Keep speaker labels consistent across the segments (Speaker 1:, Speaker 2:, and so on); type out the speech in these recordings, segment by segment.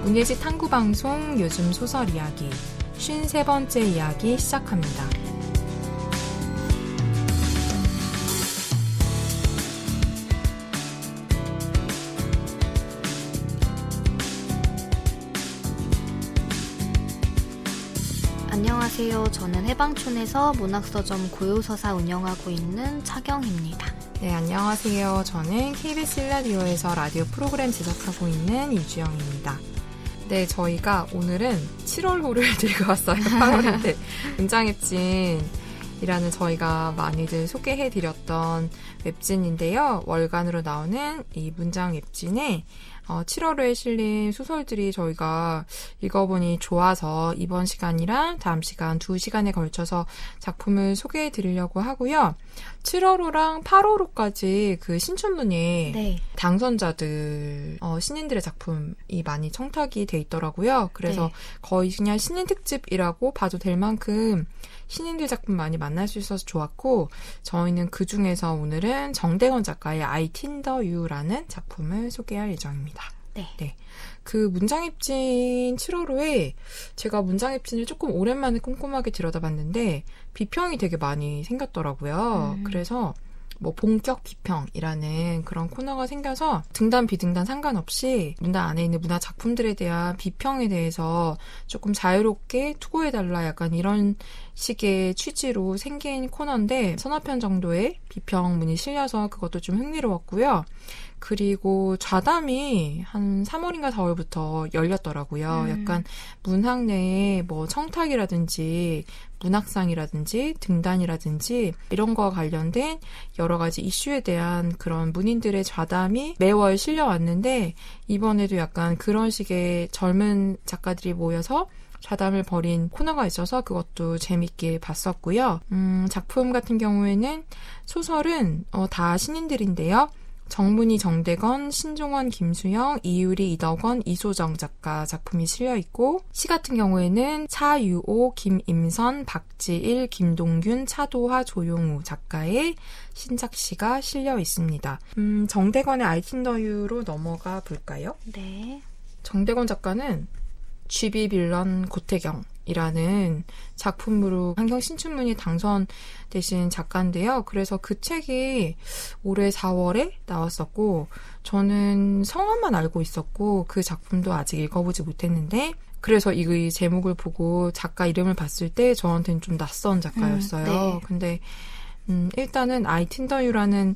Speaker 1: 문예지 탐구방송 요즘 소설 이야기 53번째 이야기 시작합니다.
Speaker 2: 안녕하세요. 저는 해방촌에서 문학서점 고요서사 운영하고 있는 차경입니다.
Speaker 1: 네, 안녕하세요. 저는 KBS 라디오에서 라디오 프로그램 제작하고 있는 이주영입니다. 네, 저희가 오늘은 7월호를 들고 왔어요. 8월인데 문장입진이라는 저희가 많이들 소개해드렸던 웹진인데요. 월간으로 나오는 이 문장입진에 7월호에 실린 소설들이 저희가 읽어보니 좋아서 이번 시간이랑 다음 시간 2시간에 걸쳐서 작품을 소개해드리려고 하고요. 7월호랑 8월호까지 그 신춘문예 당선자들, 신인들의 작품이 많이 청탁이 돼 있더라고요. 그래서 거의 그냥 신인 특집이라고 봐도 될 만큼 신인들 작품 많이 만날 수 있어서 좋았고, 저희는 그 중에서 오늘은 정대건 작가의 I Tinder You라는 작품을 소개할 예정입니다. 네. 그 문장입진 7월호에 제가 문장입진을 조금 오랜만에 꼼꼼하게 들여다봤는데 비평이 되게 많이 생겼더라고요. 그래서 뭐 본격 비평이라는 그런 코너가 생겨서 등단 비등단 상관없이 문단 안에 있는 문화 작품들에 대한 비평에 대해서 조금 자유롭게 투고해달라 약간 이런 식의 취지로 생긴 코너인데 서너 편 정도의 비평문이 실려서 그것도 좀 흥미로웠고요. 그리고 좌담이 한 3월인가 4월부터 열렸더라고요. 약간 문학 내에 뭐 청탁이라든지 문학상이라든지 등단이라든지 이런 거와 관련된 여러 가지 이슈에 대한 그런 문인들의 좌담이 매월 실려왔는데 이번에도 약간 그런 식의 젊은 작가들이 모여서 좌담을 벌인 코너가 있어서 그것도 재밌게 봤었고요. 작품 같은 경우에는 소설은 다 신인들인데요. 정문희, 정대건, 신종원, 김수영, 이유리, 이덕원, 이소정 작가 작품이 실려있고 시 같은 경우에는 차유오, 김임선, 박지일, 김동균, 차도하, 조용우 작가의 신작시가 실려있습니다. 정대건의 I Tinder You로 넘어가 볼까요?
Speaker 2: 네.
Speaker 1: 정대건 작가는 GB 빌런 고태경이라는 작품으로 한경 신춘문예 당선되신 작가인데요. 그래서 그 책이 올해 4월에 나왔었고 저는 성함만 알고 있었고 그 작품도 아직 읽어보지 못했는데 그래서 이 제목을 보고 작가 이름을 봤을 때 저한테는 좀 낯선 작가였어요.
Speaker 2: 네.
Speaker 1: 근데 일단은 I Tinder You라는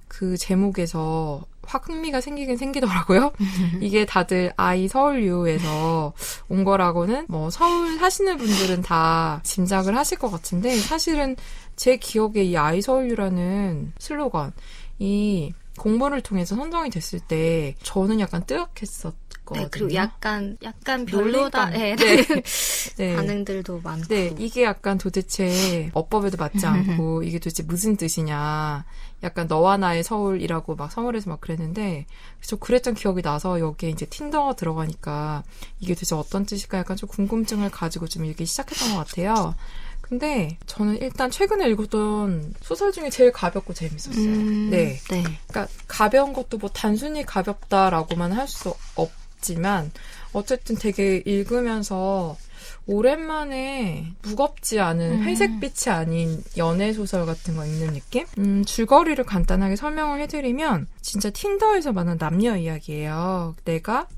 Speaker 1: 그 제목에서 확 흥미가 생기긴 생기더라고요. 이게 다들 I 서울유에서 온 거라고는 뭐 서울 사시는 분들은 다 짐작을 하실 것 같은데 사실은 제 기억에 이 I 서울유라는 슬로건이 공모를 통해서 선정이 됐을 때 저는 약간 뜨악했었거든요.
Speaker 2: 네, 그리고 약간 별로다. 네. 반응들도 많고.
Speaker 1: 네, 이게 약간 도대체 어법에도 맞지 않고 이게 도대체 무슨 뜻이냐. 약간 너와 나의 서울이라고 막 서울에서 막 그랬는데 저 그랬던 기억이 나서 여기에 이제 틴더가 들어가니까 이게 도대체 어떤 뜻일까 약간 좀 궁금증을 가지고 좀 읽기 시작했던 것 같아요. 근데 저는 일단 최근에 읽었던 소설 중에 제일 가볍고 재밌었어요. 네. 그러니까 가벼운 것도 뭐 단순히 가볍다라고만 할 수 없지만 어쨌든 되게 읽으면서 오랜만에 무겁지 않은 회색빛이 아닌 연애소설 같은 거 읽는 느낌? 줄거리를 간단하게 설명을 해드리면 진짜 틴더에서 만난 남녀 이야기예요.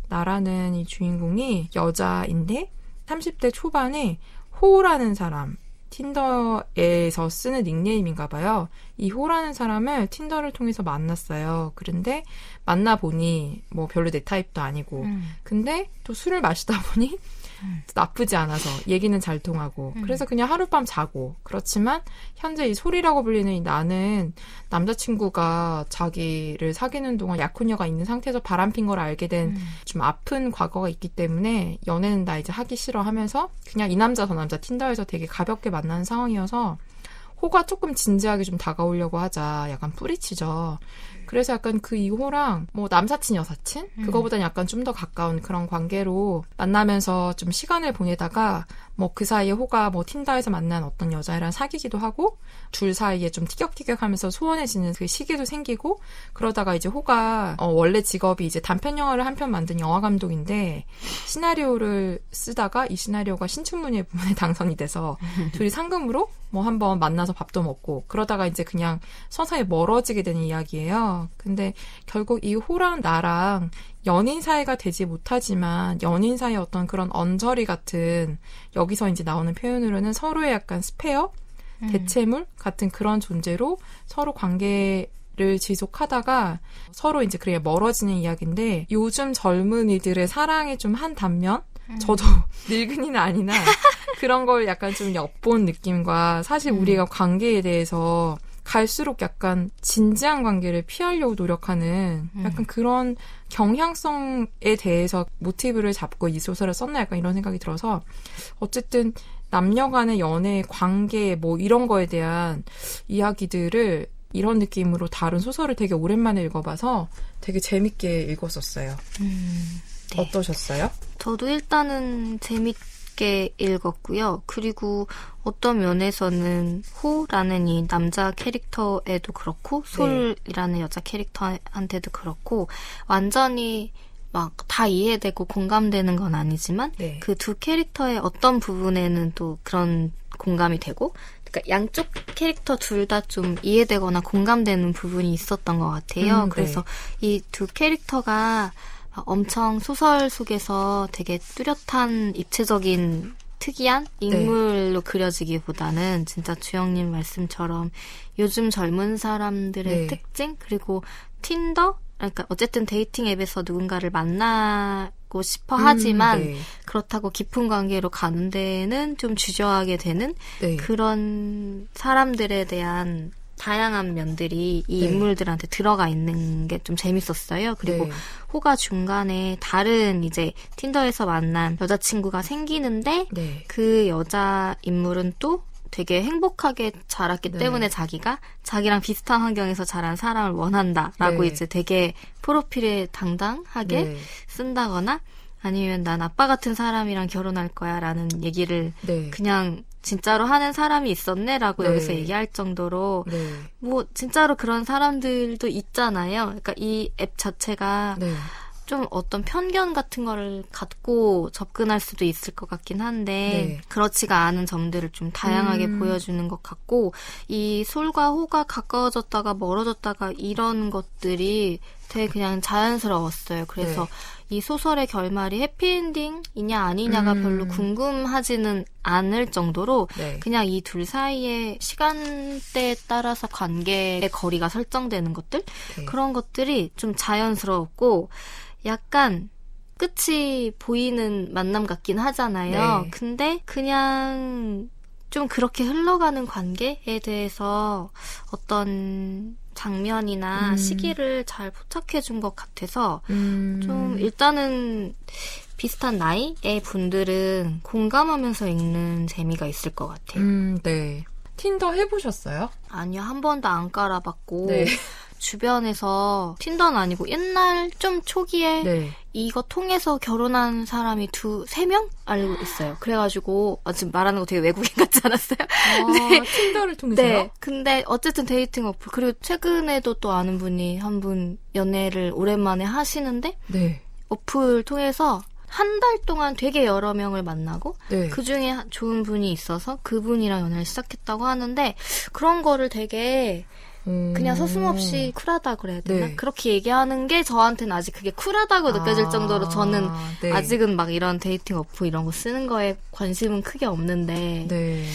Speaker 1: 나라는 이 주인공이 여자인데 30대 초반에 호라는 사람 틴더에서 쓰는 닉네임인가 봐요. 이 호라는 사람을 틴더를 통해서 만났어요. 그런데 만나보니 뭐 별로 내 타입도 아니고 근데 또 술을 마시다 보니 나쁘지 않아서 얘기는 잘 통하고 그래서 그냥 하룻밤 자고 그렇지만 현재 이 소리라고 불리는 이 나는 남자친구가 자기를 사귀는 동안 약혼녀가 있는 상태에서 바람핀 걸 알게 된 좀 아픈 과거가 있기 때문에 연애는 나 이제 하기 싫어 하면서 그냥 이 남자 저 남자 틴더에서 되게 가볍게 만나는 상황이어서 호가 조금 진지하게 좀 다가오려고 하자 약간 뿌리치죠. 그래서 약간 그 이호랑 뭐 남사친 여사친 그거보다는 약간 좀 더 가까운 그런 관계로 만나면서 좀 시간을 보내다가 뭐 그 사이에 호가 뭐 틴더에서 만난 어떤 여자애랑 사귀기도 하고 둘 사이에 좀 티격태격하면서 소원해지는 그 시기도 생기고 그러다가 이제 호가 원래 직업이 이제 단편 영화를 한 편 만든 영화 감독인데 시나리오를 쓰다가 이 시나리오가 신춘문예 부문에 당선이 돼서 둘이 상금으로 뭐 한번 만나서 밥도 먹고 그러다가 이제 그냥 서서히 멀어지게 되는 이야기예요. 근데 결국 이 호랑 나랑 연인 사이가 되지 못하지만 연인 사이의 어떤 그런 언저리 같은 여기서 이제 나오는 표현으로는 서로의 약간 스페어, 대체물 같은 그런 존재로 서로 관계를 지속하다가 서로 이제 그래 멀어지는 이야기인데 요즘 젊은이들의 사랑의 좀 한 단면? 저도 늙은이는 아니나 그런 걸 약간 좀 엿본 느낌과 사실 우리가 관계에 대해서 갈수록 약간 진지한 관계를 피하려고 노력하는 약간 그런 경향성에 대해서 모티브를 잡고 이 소설을 썼나 약간 이런 생각이 들어서 어쨌든 남녀 간의 연애, 관계 뭐 이런 거에 대한 이야기들을 이런 느낌으로 다룬 소설을 되게 오랜만에 읽어봐서 되게 재밌게 읽었었어요.
Speaker 2: 네.
Speaker 1: 어떠셨어요?
Speaker 2: 저도 일단은 재밌게 읽었고요. 그리고 어떤 면에서는 호라는 이 남자 캐릭터에도 그렇고 솔이라는 여자 캐릭터한테도 그렇고 완전히 막 다 이해되고 공감되는 건 아니지만 그 두 캐릭터의 어떤 부분에는 또 그런 공감이 되고 그러니까 양쪽 캐릭터 둘 다 좀 이해되거나 공감되는 부분이 있었던 것 같아요. 그래서 이 두 캐릭터가 엄청 소설 속에서 되게 뚜렷한 입체적인 특이한 인물로 그려지기보다는 진짜 주영님 말씀처럼 요즘 젊은 사람들의 특징 그리고 틴더 그러니까 어쨌든 데이팅 앱에서 누군가를 만나고 싶어 하지만 그렇다고 깊은 관계로 가는 데는 좀 주저하게 되는 그런 사람들에 대한 다양한 면들이 이 인물들한테 들어가 있는 게 좀 재밌었어요. 그리고 호가 중간에 다른 이제 틴더에서 만난 여자친구가 생기는데 그 여자 인물은 또 되게 행복하게 자랐기 때문에 자기랑 비슷한 환경에서 자란 사람을 원한다라고 이제 되게 프로필에 당당하게 쓴다거나 아니면 난 아빠 같은 사람이랑 결혼할 거야 라는 얘기를 그냥 진짜로 하는 사람이 있었네라고 여기서 얘기할 정도로 뭐 진짜로 그런 사람들도 있잖아요. 그러니까 이 앱 자체가 좀 어떤 편견 같은 거를 갖고 접근할 수도 있을 것 같긴 한데 그렇지가 않은 점들을 좀 다양하게 보여주는 것 같고 이 솔과 호가 가까워졌다가 멀어졌다가 이런 것들이 되게 그냥 자연스러웠어요. 그래서 이 소설의 결말이 해피엔딩이냐 아니냐가 별로 궁금하지는 않을 정도로 그냥 이 둘 사이의 시간대에 따라서 관계의 거리가 설정되는 것들 그런 것들이 좀 자연스러웠고 약간 끝이 보이는 만남 같긴 하잖아요. 근데 그냥 좀 그렇게 흘러가는 관계에 대해서 어떤 장면이나 시기를 잘 포착해준 것 같아서 좀 일단은 비슷한 나이의 분들은 공감하면서 읽는 재미가 있을 것 같아요.
Speaker 1: 틴더 해보셨어요?
Speaker 2: 아니요, 한 번도 안 깔아봤고 주변에서 틴더는 아니고 옛날 좀 초기에 이거 통해서 결혼한 사람이 3명 알고 있어요. 그래가지고 지금 말하는 거 되게 외국인 같지 않았어요?
Speaker 1: 틴더를 통해서요?
Speaker 2: 근데 어쨌든 데이팅 어플 그리고 최근에도 또 아는 분이 한 분 연애를 오랜만에 하시는데 어플 통해서 한 달 동안 되게 여러 명을 만나고 그중에 좋은 분이 있어서 그분이랑 연애를 시작했다고 하는데 그런 거를 되게 그냥 서슴없이 쿨하다 그래야 되나? 그렇게 얘기하는 게 저한테는 아직 그게 쿨하다고 느껴질 정도로 저는 아직은 막 이런 데이팅 어플 이런 거 쓰는 거에 관심은 크게 없는데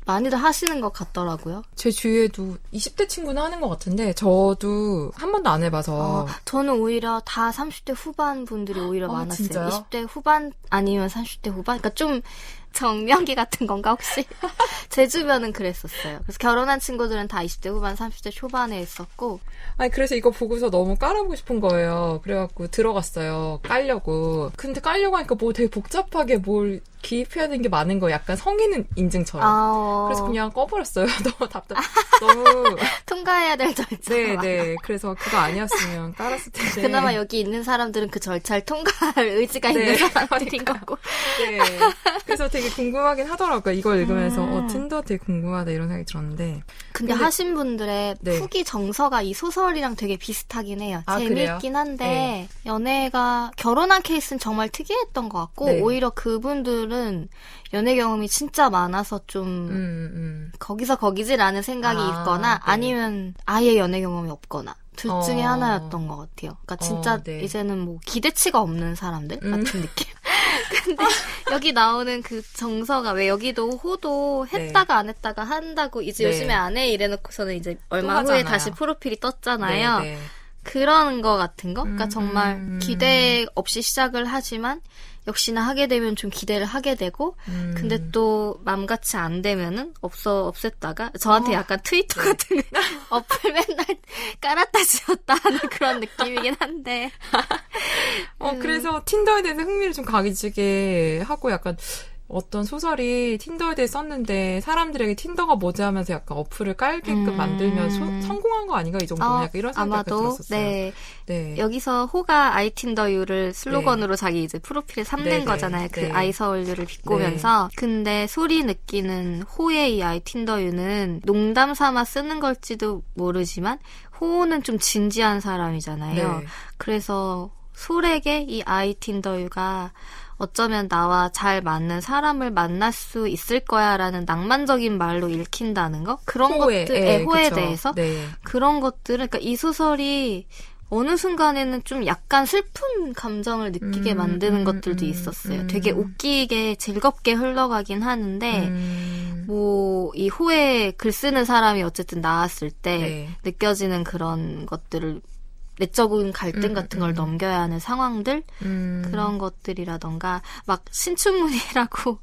Speaker 2: 많이들 하시는 것 같더라고요.
Speaker 1: 제 주위에도 20대 친구는 하는 것 같은데 저도 한 번도 안 해봐서
Speaker 2: 저는 오히려 다 30대 후반 분들이 오히려 많았어요.
Speaker 1: 진짜요?
Speaker 2: 20대 후반 아니면 30대 후반? 그러니까 좀 정명기 같은 건가 혹시? 제 주변은 그랬었어요. 그래서 결혼한 친구들은 다 20대 후반, 30대 초반에 있었고.
Speaker 1: 아니 그래서 이거 보고서 너무 깔아보고 싶은 거예요. 그래갖고 들어갔어요. 깔려고. 근데 깔려고 하니까 뭐 되게 복잡하게 뭘 기입해야 되는 게 많은 거예요. 약간 성인 인증처럼. 그래서 그냥 꺼버렸어요. 너무 너무
Speaker 2: 통과해야 될 절차가.
Speaker 1: 네. 그래서 그거 아니었으면 깔았을 텐데.
Speaker 2: 그나마 여기 있는 사람들은 그 절차를 통과할 의지가 있는 사람들인 거고.
Speaker 1: 네. 그래서 되게 궁금하긴 하더라고요. 이걸 읽으면서 틴더 되게 궁금하다 이런 생각이 들었는데.
Speaker 2: 근데 하신 분들의 후기 정서가 이 소설이랑 되게 비슷하긴 해요. 재미있긴
Speaker 1: 그래요?
Speaker 2: 한데 연애가 결혼한 케이스는 정말 특이했던 것 같고 오히려 그분들은 연애 경험이 진짜 많아서 좀 거기서 거기지라는 생각이 있거나 아니면 아예 연애 경험이 없거나 둘 중에 하나였던 것 같아요. 그러니까 진짜 이제는 뭐 기대치가 없는 사람들 같은 느낌. 근데 여기 나오는 그 정서가 왜 여기도 호도 했다가 안 했다가 한다고 이제 요즘에 안 해 이래놓고서는 이제 얼마 후에 다시 프로필이 떴잖아요. 그런 거 같은 거? 그러니까 정말 기대 없이 시작을 하지만 역시나 하게 되면 좀 기대를 하게 되고 근데 또 맘같이 안 되면은 없앴다가 저한테 약간 트위터 같은 어플 맨날 깔았다 지웠다 하는 그런 느낌이긴 한데
Speaker 1: 그래서 틴더에 대해서 흥미를 좀 가지게 하고 약간 어떤 소설이 틴더에 대해 썼는데 사람들에게 틴더가 뭐지 하면서 약간 어플을 깔게끔 만들면 성공한 거 아닌가 이 정도면 약간 이런 생각이
Speaker 2: 아마도
Speaker 1: 들었었어요.
Speaker 2: 네. 여기서 호가 아이틴더유를 슬로건으로 자기 이제 프로필에 삼는 거잖아요. 그 아이서울유를 비꼬면서. 근데 소리 느끼는 호의 이 아이틴더유는 농담 삼아 쓰는 걸지도 모르지만 호는 좀 진지한 사람이잖아요. 그래서 솔에게 이 아이틴더유가 어쩌면 나와 잘 맞는 사람을 만날 수 있을 거야라는 낭만적인 말로 읽힌다는 거? 그런 호에 대해서? 그런 것들은, 그러니까 이 소설이 어느 순간에는 좀 약간 슬픈 감정을 느끼게 만드는 것들도 있었어요. 되게 웃기게 즐겁게 흘러가긴 하는데, 뭐, 이 호에 글 쓰는 사람이 어쨌든 나왔을 때 느껴지는 그런 것들을 내적인 갈등 같은 걸 넘겨야 하는 상황들 그런 것들이라던가 막 신춘문이라고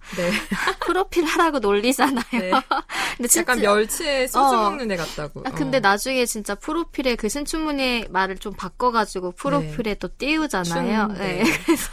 Speaker 2: 프로필 하라고 놀리잖아요. 근데 진짜,
Speaker 1: 약간 멸치에 소주 먹는 애 같다고.
Speaker 2: 근데 나중에 진짜 프로필에 그 신춘문의 말을 좀 바꿔가지고 프로필에 또 띄우잖아요. 그래서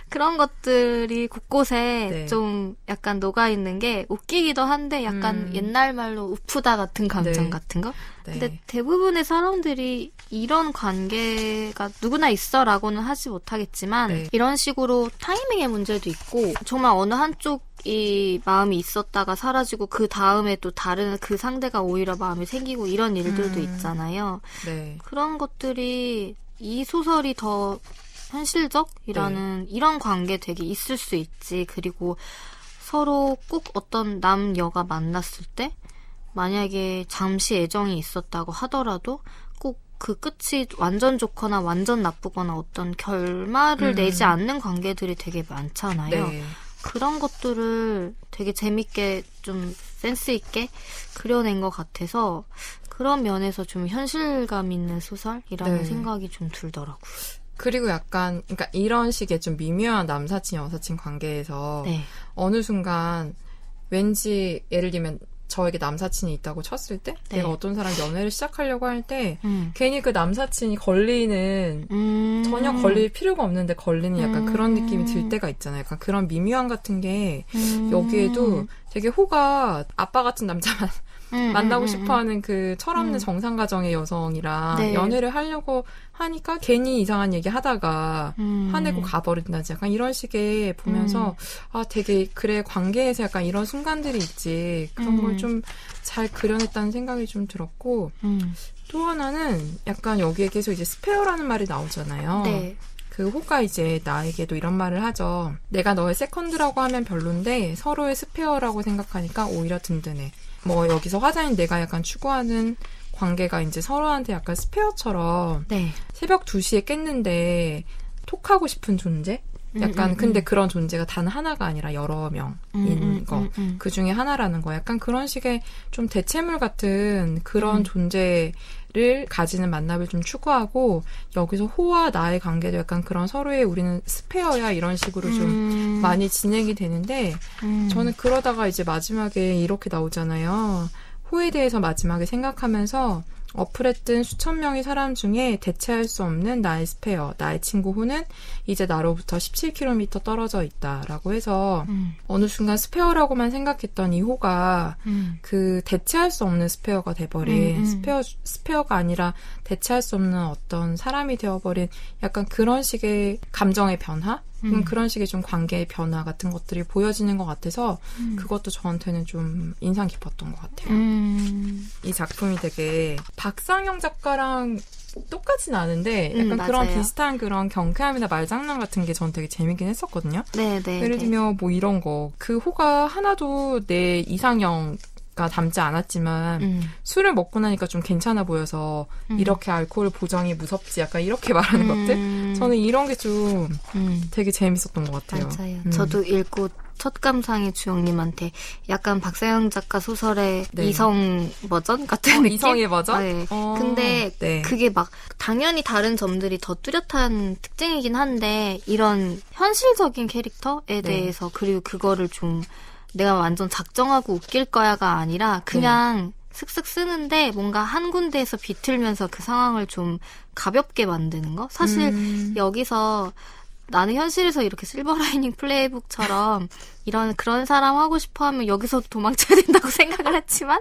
Speaker 2: 그런 것들이 곳곳에 좀 약간 녹아있는 게 웃기기도 한데 약간 옛날 말로 우프다 같은 감정 같은 거? 근데 대부분의 사람들이 이런 관계가 누구나 있어라고는 하지 못하겠지만 이런 식으로 타이밍의 문제도 있고 정말 어느 한쪽이 마음이 있었다가 사라지고 그 다음에 또 다른 그 상대가 오히려 마음이 생기고 이런 일들도 있잖아요. 그런 것들이 이 소설이 더 현실적이라는 이런 관계 되게 있을 수 있지. 그리고 서로 꼭 어떤 남여가 만났을 때 만약에 잠시 애정이 있었다고 하더라도 꼭 그 끝이 완전 좋거나 완전 나쁘거나 어떤 결말을 내지 않는 관계들이 되게 많잖아요. 그런 것들을 되게 재밌게 좀 센스 있게 그려낸 것 같아서 그런 면에서 좀 현실감 있는 소설이라는 생각이 좀 들더라고요.
Speaker 1: 그리고 약간 그러니까 이런 식의 좀 미묘한 남사친 여사친 관계에서 어느 순간 왠지 예를 들면 저에게 남사친이 있다고 쳤을 때 내가 어떤 사람 연애를 시작하려고 할 때 괜히 그 남사친이 걸리는 전혀 걸릴 필요가 없는데 걸리는 약간 그런 느낌이 들 때가 있잖아요. 약간 그런 미묘함 같은 게 여기에도 되게 호가 아빠 같은 남자만 만나고 싶어하는 그 철없는 정상가정의 여성이랑 연애를 하려고 하니까 괜히 이상한 얘기 하다가 화내고 가버린다지 약간 이런 식의 보면서 아 되게 그래 관계에서 약간 이런 순간들이 있지 그런 걸 좀 잘 그려냈다는 생각이 좀 들었고 또 하나는 약간 여기에 계속 이제 스페어라는 말이 나오잖아요. 그 호가 이제 나에게도 이런 말을 하죠. 내가 너의 세컨드라고 하면 별론데 서로의 스페어라고 생각하니까 오히려 든든해. 뭐 여기서 화자인 내가 약간 추구하는 관계가 이제 서로한테 약간 스페어처럼 새벽 2시에 깼는데 톡하고 싶은 존재? 약간 근데 그런 존재가 단 하나가 아니라 여러 명인 거. 그 중에 하나라는 거. 약간 그런 식의 좀 대체물 같은 그런 존재를 를 가지는 만남을 좀 추구하고 여기서 호와 나의 관계도 약간 그런 서로의 우리는 스페어야 이런 식으로 좀 많이 진행이 되는데 저는 그러다가 이제 마지막에 이렇게 나오잖아요. 호에 대해서 마지막에 생각하면서 어플에 뜬 수천 명의 사람 중에 대체할 수 없는 나의 스페어, 나의 친구 호는 이제 나로부터 17km 떨어져 있다라고 해서 어느 순간 스페어라고만 생각했던 이 호가 그 대체할 수 없는 스페어가 돼버린 스페어가 아니라 대체할 수 없는 어떤 사람이 되어버린 약간 그런 식의 감정의 변화? 그런 식의 좀 관계의 변화 같은 것들이 보여지는 것 같아서 그것도 저한테는 좀 인상 깊었던 것 같아요. 이 작품이 되게 박상영 작가랑 똑같진 않은데 약간 그런
Speaker 2: 맞아요.
Speaker 1: 비슷한 그런 경쾌함이나 말장난 같은 게 저는 되게 재밌긴 했었거든요.
Speaker 2: 네네.
Speaker 1: 예를 들면 뭐 이런 거. 그 호가 하나도 내 이상형 담지 않았지만 술을 먹고 나니까 좀 괜찮아 보여서 이렇게 알코올 보정이 무섭지 약간 이렇게 말하는 것들 저는 이런 게 좀 되게 재밌었던 것 같아요.
Speaker 2: 맞아요. 저도 읽고 첫 감상이 주영님한테 약간 박사영 작가 소설의
Speaker 1: 네.
Speaker 2: 이성 버전 같은 느낌?
Speaker 1: 이성의 버전?
Speaker 2: 네. 근데
Speaker 1: 네.
Speaker 2: 그게 막 당연히 다른 점들이 더 뚜렷한 특징이긴 한데 이런 현실적인 캐릭터에 대해서 그리고 그거를 좀 내가 완전 작정하고 웃길 거야가 아니라 그냥 슥슥 쓰는데 뭔가 한 군데에서 비틀면서 그 상황을 좀 가볍게 만드는 거? 사실 여기서 나는 현실에서 이렇게 실버라이닝 플레이북처럼 그런 사람 하고 싶어 하면 여기서 도망쳐야 된다고 생각을 했지만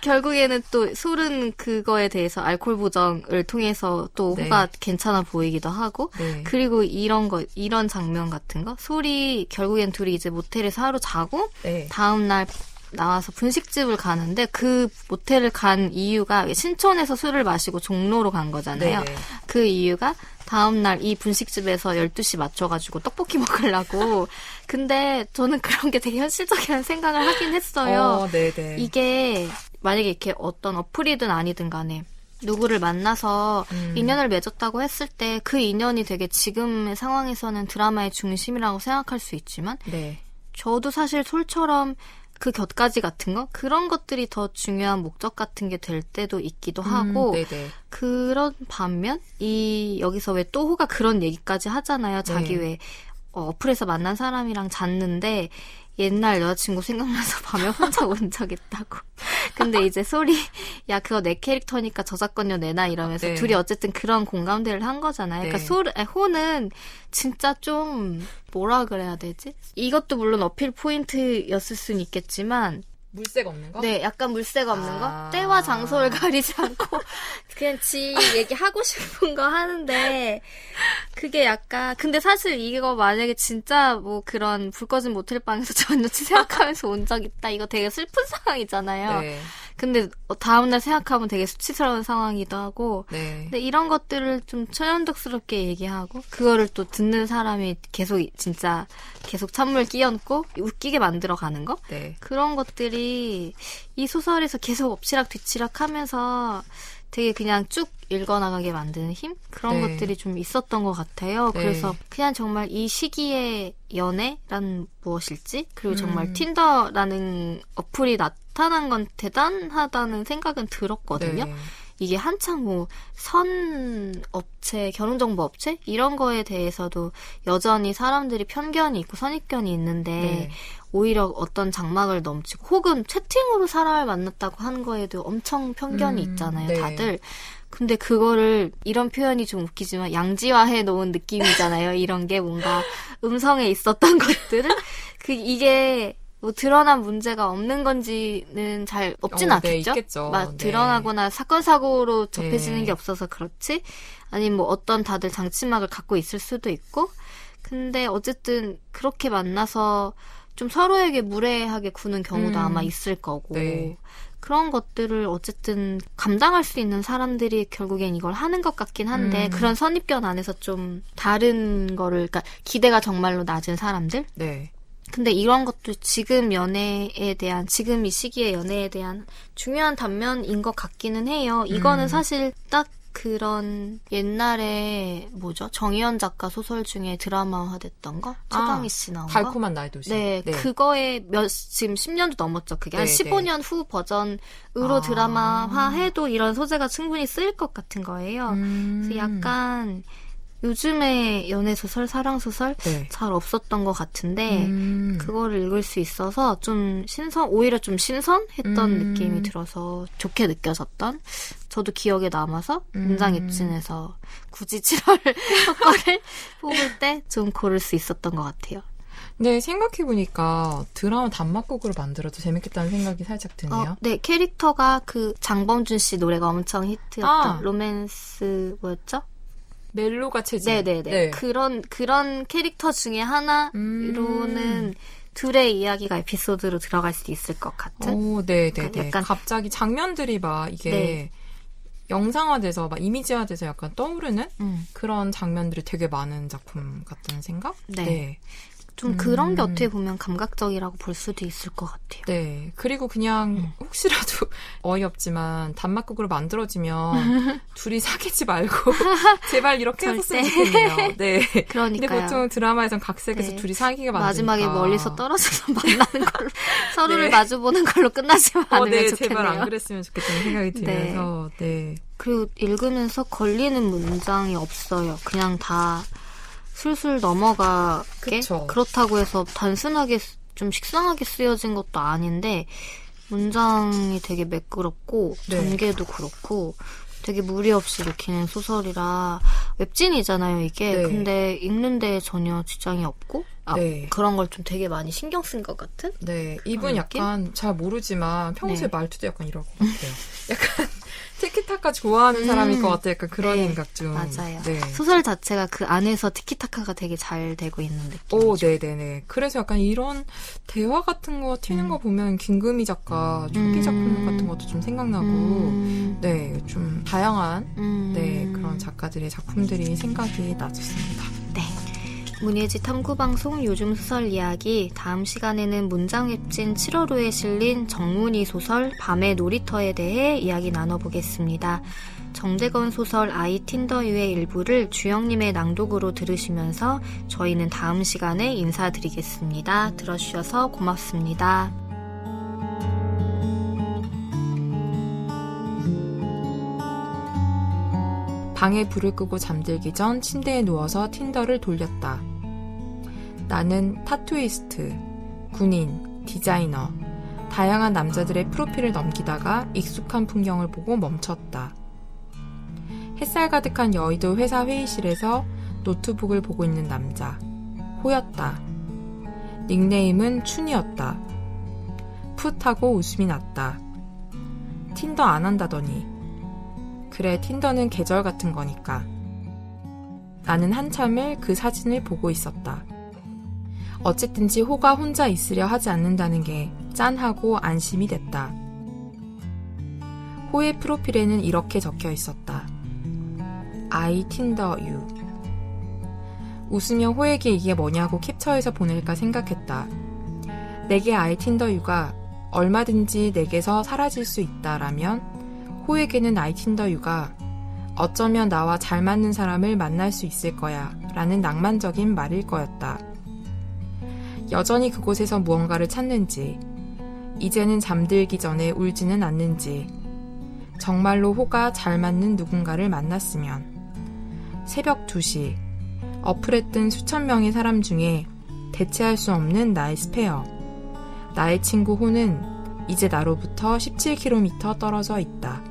Speaker 2: 결국에는 또 술은 그거에 대해서 알코올 보정을 통해서 또 호가 괜찮아 보이기도 하고 그리고 이런 장면 같은 거 술이 결국엔 둘이 이제 모텔에서 하루 자고 다음날 나와서 분식집을 가는데 그 모텔을 간 이유가 신촌에서 술을 마시고 종로로 간 거잖아요. 그 이유가 다음날 이 분식집에서 12시 맞춰가지고 떡볶이 먹으려고. 근데 저는 그런 게 되게 현실적이라는 생각을 하긴 했어요. 이게 만약에 이렇게 어떤 어플이든 아니든 간에 누구를 만나서 인연을 맺었다고 했을 때 그 인연이 되게 지금의 상황에서는 드라마의 중심이라고 생각할 수 있지만 저도 사실 솔처럼 그 곁가지 같은 거? 그런 것들이 더 중요한 목적 같은 게 될 때도 있기도 하고 그런 반면 여기서 왜 또 호가 그런 얘기까지 하잖아요. 자기 왜 어플에서 만난 사람이랑 잤는데 옛날 여자친구 생각나서 밤에 혼자 온 적 있다고. 근데 이제 소리 야 그거 내 캐릭터니까 저작권료 내놔 이러면서 둘이 어쨌든 그런 공감대를 한 거잖아요. 그러니까 호는 진짜 좀 뭐라 그래야 되지? 이것도 물론 어필 포인트였을 수는 있겠지만
Speaker 1: 물색 없는 거?
Speaker 2: 네, 약간 물색 없는 거? 때와 장소를 가리지 않고 그냥 지 얘기하고 싶은 거 하는데 그게 약간 근데 사실 이거 만약에 진짜 뭐 그런 불 꺼진 모텔방에서 전 여친 생각하면서 온 적 있다 이거 되게 슬픈 상황이잖아요. 근데 다음날 생각하면 되게 수치스러운 상황이기도 하고 근데 이런 것들을 좀 천연덕스럽게 얘기하고 그거를 또 듣는 사람이 계속 진짜 계속 찬물 끼얹고 웃기게 만들어가는 거 그런 것들이 이 소설에서 계속 엎치락 뒤치락 하면서 되게 그냥 쭉 읽어나가게 만드는 힘? 그런 것들이 좀 있었던 것 같아요. 그래서 그냥 정말 이 시기에 연애란 무엇일지 그리고 정말 틴더라는 어플이 나타난 건 대단하다는 생각은 들었거든요. 이게 한창 뭐 선업체, 결혼정보업체 이런 거에 대해서도 여전히 사람들이 편견이 있고 선입견이 있는데 오히려 어떤 장막을 넘치고 혹은 채팅으로 사람을 만났다고 하는 거에도 엄청 편견이 있잖아요. 다들. 근데 그거를 이런 표현이 좀 웃기지만 양지화해 놓은 느낌이잖아요. 이런 게 뭔가 음성에 있었던 것들을 이게 뭐 드러난 문제가 없는 건지는 잘 없진 않겠죠?
Speaker 1: 있겠죠.
Speaker 2: 막 드러나거나 사건 사고로 접해지는 게 없어서 그렇지. 아니면 뭐 어떤 다들 장치막을 갖고 있을 수도 있고. 근데 어쨌든 그렇게 만나서 좀 서로에게 무례하게 구는 경우도 아마 있을 거고. 그런 것들을 어쨌든 감당할 수 있는 사람들이 결국엔 이걸 하는 것 같긴 한데 그런 선입견 안에서 좀 다른 거를 그러니까 기대가 정말로 낮은 사람들? 근데 이런 것도 지금 연애에 대한 지금 이 시기의 연애에 대한 중요한 단면인 것 같기는 해요. 이거는 사실 딱 그런 옛날에 정희연 작가 소설 중에 드라마화됐던 거? 최강희 씨 나온 거?
Speaker 1: 달콤한 나의 도시.
Speaker 2: 네, 그거에 지금 10년도 넘었죠. 그게 한 15년 후 버전으로 드라마화해도 이런 소재가 충분히 쓰일 것 같은 거예요. 그래서 약간 요즘에 연애소설, 사랑소설 잘 없었던 것 같은데 그거를 읽을 수 있어서 오히려 좀 신선했던 느낌이 들어서 좋게 느껴졌던, 저도 기억에 남아서 문장 웹진에서 굳이 7월 효과를 뽑을 때 좀 고를 수 있었던 것 같아요.
Speaker 1: 네, 생각해보니까 드라마 단막극으로 만들어도 재밌겠다는 생각이 살짝 드네요.
Speaker 2: 네, 캐릭터가 그 장범준 씨 노래가 엄청 히트였던 로맨스 뭐였죠?
Speaker 1: 멜로가 체질.
Speaker 2: 네네네. 네. 그런 캐릭터 중에 하나로는 둘의 이야기가 에피소드로 들어갈 수도 있을 것 같은.
Speaker 1: 오, 네네네. 약간 갑자기 장면들이 막 이게 영상화돼서 막 이미지화돼서 약간 떠오르는 그런 장면들이 되게 많은 작품 같다는 생각?
Speaker 2: 네. 좀 그런 게 어떻게 보면 감각적이라고 볼 수도 있을 것 같아요.
Speaker 1: 네. 그리고 그냥 혹시라도 어이없지만 단막극으로 만들어지면 둘이 사귀지 말고 제발 이렇게 했었으면 좋겠네요. 네.
Speaker 2: 그러니까요.
Speaker 1: 근데 보통 드라마에선 각색해서 둘이 사귀게 만드니까.
Speaker 2: 마지막에 멀리서 떨어져서 만나는 걸로 서로를 마주보는 걸로 끝나지만 않으면 좋겠네요.
Speaker 1: 제발 안 그랬으면 좋겠다는 생각이 들면서
Speaker 2: 그리고 읽으면서 걸리는 문장이 없어요. 그냥 다 술술 넘어가게.
Speaker 1: 그쵸.
Speaker 2: 그렇다고 해서 단순하게 좀 식상하게 쓰여진 것도 아닌데 문장이 되게 매끄럽고 전개도 그렇고 되게 무리 없이 읽히는 소설이라, 웹진이잖아요 이게. 근데 읽는데 전혀 지장이 없고 그런 걸 좀 되게 많이 신경 쓴 것 같은?
Speaker 1: 네, 이분 약간 잘 모르지만 평소에 말투도 약간 이럴 것 같아요. 약간 티키타카 좋아하는 사람일 것 같아요. 약간 그런 생각 좀.
Speaker 2: 맞아요. 소설 자체가 그 안에서 티키타카가 되게 잘 되고 있는 느낌이죠.
Speaker 1: 오, 네네네. 그래서 약간 이런 대화 같은 거 튀는 거 보면 김금희 작가 초기 작품 같은 것도 좀 생각나고 좀 다양한 그런 작가들의 작품들이 생각이 나졌습니다.
Speaker 2: 네. 문예지 탐구방송 요즘 소설 이야기, 다음 시간에는 문장 웹진 7월호에 실린 정문희 소설 밤의 놀이터에 대해 이야기 나눠보겠습니다. 정대건 소설 아이 틴더유의 일부를 주영님의 낭독으로 들으시면서 저희는 다음 시간에 인사드리겠습니다. 들어주셔서 고맙습니다.
Speaker 1: 방에 불을 끄고 잠들기 전 침대에 누워서 틴더를 돌렸다. 나는 타투이스트, 군인, 디자이너, 다양한 남자들의 프로필을 넘기다가 익숙한 풍경을 보고 멈췄다. 햇살 가득한 여의도 회사 회의실에서 노트북을 보고 있는 남자, 호였다. 닉네임은 춘이었다. 풋하고 웃음이 났다. 틴더 안 한다더니. 그래, 틴더는 계절 같은 거니까. 나는 한참을 그 사진을 보고 있었다. 어쨌든지 호가 혼자 있으려 하지 않는다는 게 짠하고 안심이 됐다. 호의 프로필에는 이렇게 적혀 있었다. I Tinder you. 웃으며 호에게 이게 뭐냐고 캡처해서 보낼까 생각했다. 내게 I Tinder you가 얼마든지 내게서 사라질 수 있다라면 호에게는 I Tinder you가 어쩌면 나와 잘 맞는 사람을 만날 수 있을 거야 라는 낭만적인 말일 거였다. 여전히 그곳에서 무언가를 찾는지, 이제는 잠들기 전에 울지는 않는지, 정말로 호가 잘 맞는 누군가를 만났으면, 새벽 2시, 어플에 뜬 수천 명의 사람 중에 대체할 수 없는 나의 스페어, 나의 친구 호는 이제 나로부터 17km 떨어져 있다.